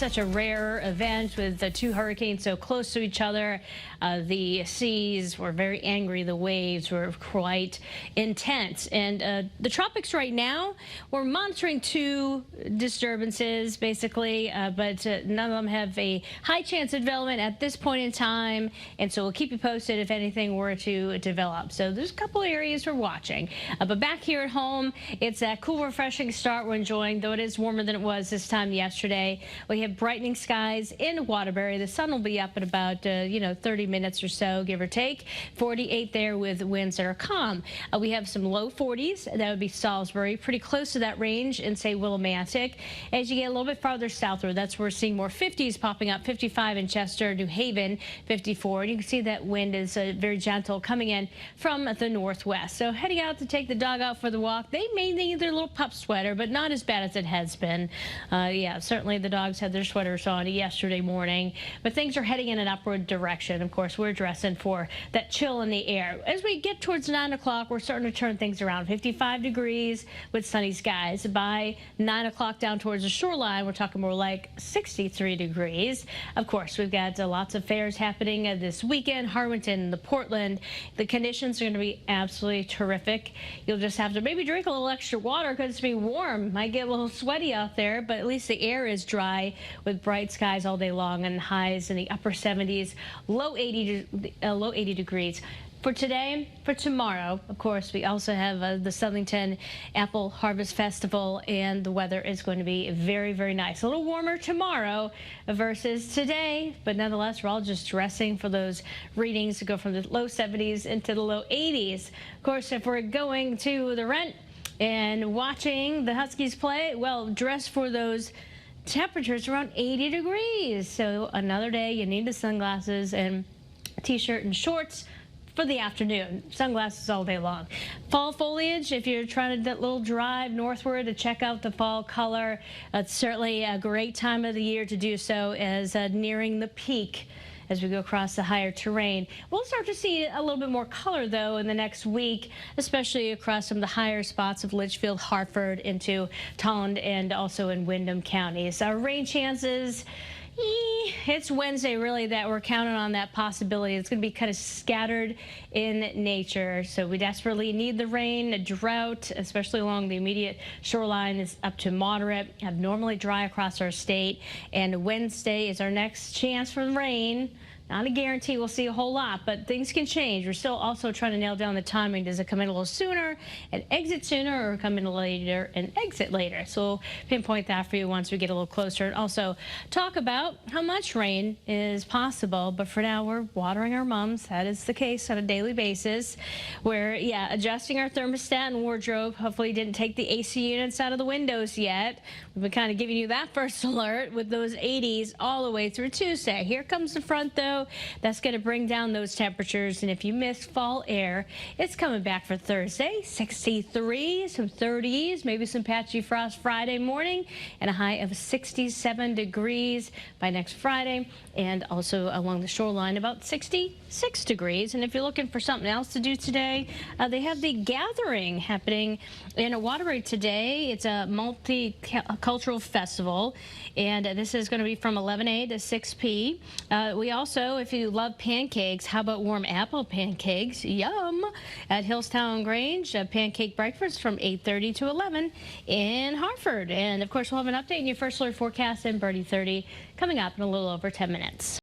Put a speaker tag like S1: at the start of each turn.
S1: Such a rare event with the two hurricanes so close to each other. The seas were very angry. The waves were quite intense. And the tropics right now, we're monitoring two disturbances, basically, but none of them have a high chance of development at this point in time. And so we'll keep you posted if anything were to develop. So there's a couple areas we're watching. But back here at home, it's that cool, refreshing start we're enjoying, though it is warmer than it was this time yesterday. We have brightening skies in Waterbury. The sun will be up in about 30 minutes or so, give or take. 48 there with winds that are calm. We have some low 40s. That would be Salisbury, pretty close to that range in, say, Willimantic. As you get a little bit farther southward, that's where we're seeing more 50s popping up. 55 in Chester, New Haven, 54. And you can see that wind is very gentle coming in from the northwest. So heading out to take the dog out for the walk. They may need their little pup sweater, but not as bad as it has been. Yeah, certainly the dogs had their sweaters on yesterday morning, but things are heading in an upward direction. Of course, we're dressing for that chill in the air. As we get towards 9 o'clock, we're starting to turn things around. 55 degrees with sunny skies. By 9 o'clock down towards the shoreline, we're talking more like 63 degrees. Of course, we've got lots of fairs happening this weekend. Harwinton, the Portland. The conditions are going to be absolutely terrific. You'll just have to maybe drink a little extra water because it's going to be warm. Might get a little sweaty out there, but at least the air is dry with bright skies all day long and highs in the upper 70s, low 80 degrees. For today, for tomorrow, of course, we also have the Southington Apple Harvest Festival, and the weather is going to be very, very nice. A little warmer tomorrow versus today, but nonetheless, we're all just dressing for those readings to go from the low 70s into the low 80s. Of course, if we're going to the Rent and watching the Huskies play, well, dress for those temperatures around 80 degrees. So another day, you need the sunglasses and a t-shirt and shorts for the afternoon. Sunglasses all day long. Fall foliage, if you're trying that little drive northward to check out the fall color, it's certainly a great time of the year to do so, as nearing the peak. As we go across the higher terrain, we'll start to see a little bit more color, though, in the next week, especially across some of the higher spots of Litchfield, Hartford, into Tolland, and also in Windham counties. Our rain chances, it's Wednesday, really, that we're counting on that possibility. It's going to be kind of scattered in nature, so we desperately need the rain. A drought, especially along the immediate shoreline, is up to moderate, abnormally dry across our state, and Wednesday is our next chance for rain. Not a guarantee we'll see a whole lot, but things can change. We're still also trying to nail down the timing. Does it come in a little sooner and exit sooner, or come in later and exit later? So we'll pinpoint that for you once we get a little closer, and also talk about how much rain is possible. But for now, we're watering our mums. That is the case on a daily basis. We're, adjusting our thermostat and wardrobe. Hopefully you didn't take the AC units out of the windows yet. We've been kind of giving you that first alert with those 80s all the way through Tuesday. Here comes the front, though. That's going to bring down those temperatures, and if you missed fall air, it's coming back for Thursday. 63, some 30s, maybe some patchy frost Friday morning, and a high of 67 degrees by next Friday, and also along the shoreline about 66 degrees. And if you're looking for something else to do today, they have the gathering happening in Waterbury today. It's a multicultural festival, and this is going to be from 11 a to 6 p. We also, if you love pancakes, how about warm apple pancakes? Yum! At Hillstown Grange, a pancake breakfast from 8:30 to 11 in Hartford. And of course, we'll have an update in your first alert forecast and Birdie 30 coming up in a little over 10 minutes.